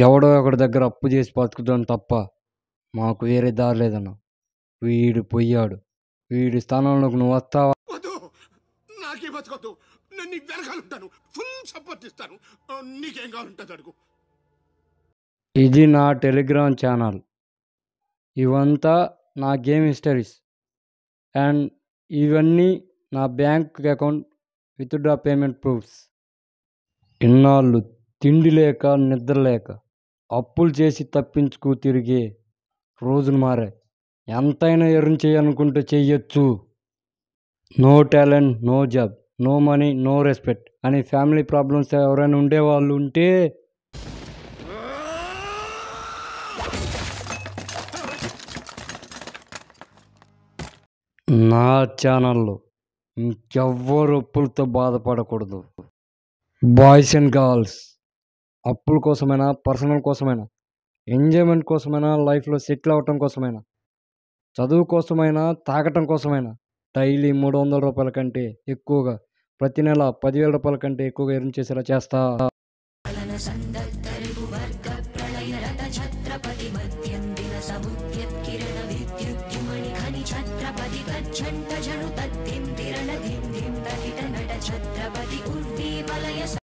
ఎవడో ఒకడి దగ్గర అప్పు చేసి బతుకుతాం తప్ప మాకు వేరే దారి లేదన్న. వీడు పొయ్యాడు. వీడి స్థానంలోకి నువ్వు వస్తావా? వద్దు, నాకే బతకొద్దు. నేను నీ వెనకాలంటాను, ఫుల్ సపోర్ట్ ఇస్తాను. నీకేం కావాలంటుంది అడుగు. ఇది నా టెలిగ్రామ్ ఛానల్. ఇవంతా నా గేమ్ హిస్టరీస్ అండ్ ఇవన్నీ నా bank account withdraw payment proofs. ఇన్నాళ్ళు తిండి లేక నిద్ర లేక అప్పులు చేసి తప్పించుకు తిరిగే రోజులు మారాయి. ఎంతైనా ఎర్న్ చేయాలనుకుంటే చెయ్యొచ్చు. No talent, no job, no money, no respect అని ఫ్యామిలీ ప్రాబ్లమ్స్ ఎవరైనా ఉండేవాళ్ళు ఉంటే నా ఛానల్లో ఇంకెవ్వరు అప్పులతో బాధపడకూడదు. బాయ్స్ అండ్ గర్ల్స్ అప్పుల కోసమైనా, పర్సనల్ కోసమైనా, ఎంజాయ్మెంట్ కోసమైనా, లైఫ్లో సెటిల్ అవ్వటం కోసమైనా, చదువు కోసమైనా, తాగటం కోసమైనా డైలీ 300 రూపాయల కంటే ఎక్కువగా, ప్రతి నెల 10,000 రూపాయల కంటే ఎక్కువగా ఎర్న్ చేసేలా చేస్తా. ఛత్రపతి